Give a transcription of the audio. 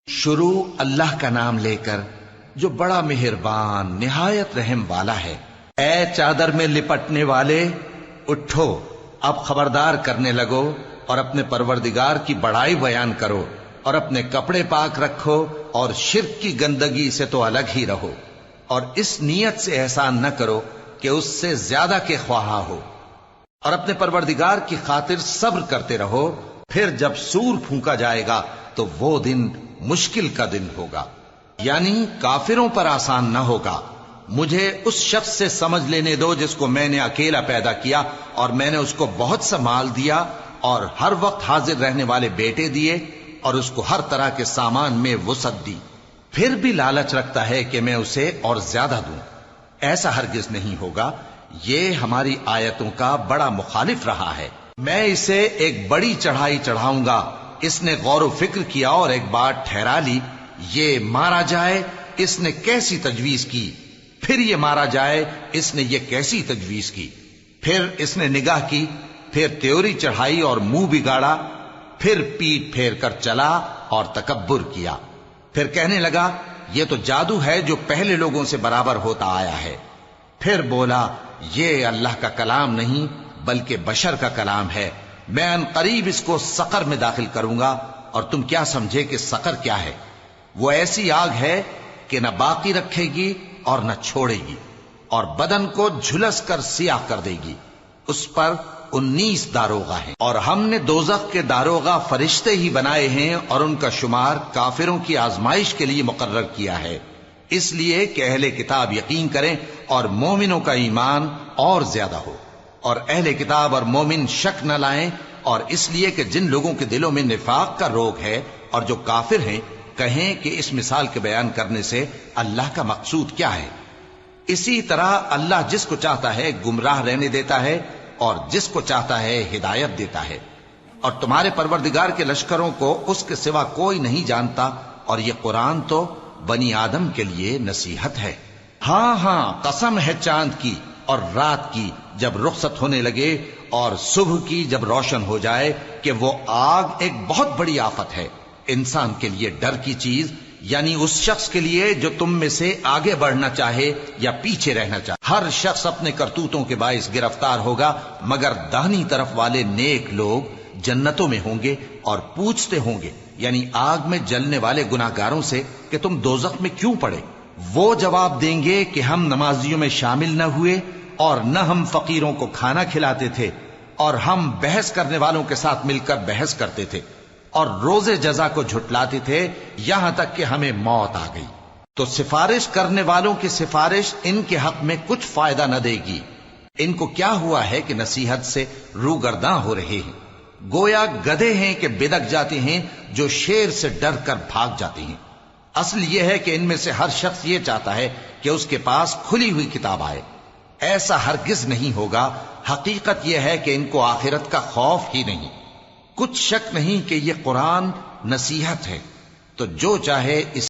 شروع اللہ کا نام لے کر جو بڑا مہربان نہایت رحم والا ہے۔ اے چادر میں لپٹنے والے، اٹھو، اب خبردار کرنے لگو اور اپنے پروردگار کی بڑائی بیان کرو اور اپنے کپڑے پاک رکھو اور شرک کی گندگی سے تو الگ ہی رہو، اور اس نیت سے احسان نہ کرو کہ اس سے زیادہ کے خواہاں ہو، اور اپنے پروردگار کی خاطر صبر کرتے رہو۔ پھر جب سور پھونکا جائے گا تو وہ دن مشکل کا دن ہوگا، یعنی کافروں پر آسان نہ ہوگا۔ مجھے اس شخص سے سمجھ لینے دو جس کو میں نے اکیلا پیدا کیا اور میں نے اس کو بہت سا مال دیا اور ہر وقت حاضر رہنے والے بیٹے دیے اور اس کو ہر طرح کے سامان میں وسعت دی، پھر بھی لالچ رکھتا ہے کہ میں اسے اور زیادہ دوں۔ ایسا ہرگز نہیں ہوگا، یہ ہماری آیتوں کا بڑا مخالف رہا ہے۔ میں اسے ایک بڑی چڑھائی چڑھاؤں گا۔ اس نے غور و فکر کیا اور ایک بات ٹھہرا لی، یہ مارا جائے، اس نے کیسی تجویز کی، پھر یہ مارا جائے، اس نے یہ کیسی تجویز کی، پھر اس نے نگاہ کی، پھر تیوری چڑھائی اور منہ بگاڑا، پھر پیٹ پھیر کر چلا اور تکبر کیا، پھر کہنے لگا یہ تو جادو ہے جو پہلے لوگوں سے برابر ہوتا آیا ہے، پھر بولا یہ اللہ کا کلام نہیں بلکہ بشر کا کلام ہے، میں ان قریب اس کو سقر میں داخل کروں گا، اور تم کیا سمجھے کہ سقر کیا ہے؟ وہ ایسی آگ ہے کہ نہ باقی رکھے گی اور نہ چھوڑے گی، اور بدن کو جھلس کر سیاہ کر دے گی۔ اس پر 19 داروغہ ہیں، اور ہم نے دوزخ کے داروغہ فرشتے ہی بنائے ہیں، اور ان کا شمار کافروں کی آزمائش کے لیے مقرر کیا ہے، اس لیے کہ اہل کتاب یقین کریں اور مومنوں کا ایمان اور زیادہ ہو، اور اہل کتاب اور مومن شک نہ لائیں، اور اس لیے کہ جن لوگوں کے دلوں میں نفاق کا روگ ہے اور جو کافر ہیں کہیں کہ اس مثال کے بیان کرنے سے اللہ کا مقصود کیا ہے۔ اسی طرح اللہ جس کو چاہتا ہے گمراہ رہنے دیتا ہے اور جس کو چاہتا ہے ہدایت دیتا ہے، اور تمہارے پروردگار کے لشکروں کو اس کے سوا کوئی نہیں جانتا، اور یہ قرآن تو بنی آدم کے لیے نصیحت ہے۔ ہاں ہاں، قسم ہے چاند کی اور رات کی جب رخصت ہونے لگے اور صبح کی جب روشن ہو جائے کہ وہ آگ ایک بہت بڑی آفت ہے، انسان کے لیے ڈر کی چیز، یعنی اس شخص کے لیے جو تم میں سے آگے بڑھنا چاہے یا پیچھے رہنا چاہے۔ ہر شخص اپنے کرتوتوں کے باعث گرفتار ہوگا، مگر داہنی طرف والے نیک لوگ جنتوں میں ہوں گے اور پوچھتے ہوں گے، یعنی آگ میں جلنے والے گناہگاروں سے کہ تم دوزخ میں کیوں پڑے؟ وہ جواب دیں گے کہ ہم نمازیوں میں شامل نہ ہوئے، اور نہ ہم فقیروں کو کھانا کھلاتے تھے، اور ہم بحث کرنے والوں کے ساتھ مل کر بحث کرتے تھے، اور روز جزا کو جھٹلاتے تھے، یہاں تک کہ ہمیں موت آ گئی۔ تو سفارش کرنے والوں کی سفارش ان کے حق میں کچھ فائدہ نہ دے گی۔ ان کو کیا ہوا ہے کہ نصیحت سے روگرداں ہو رہے ہیں، گویا گدھے ہیں کہ بدک جاتے ہیں جو شیر سے ڈر کر بھاگ جاتے ہیں۔ اصل یہ ہے کہ ان میں سے ہر شخص یہ چاہتا ہے کہ اس کے پاس کھلی ہوئی کتاب آئے، ایسا ہرگز نہیں ہوگا۔ حقیقت یہ ہے کہ ان کو آخرت کا خوف ہی نہیں۔ کچھ شک نہیں کہ یہ قرآن نصیحت ہے، تو جو چاہے اس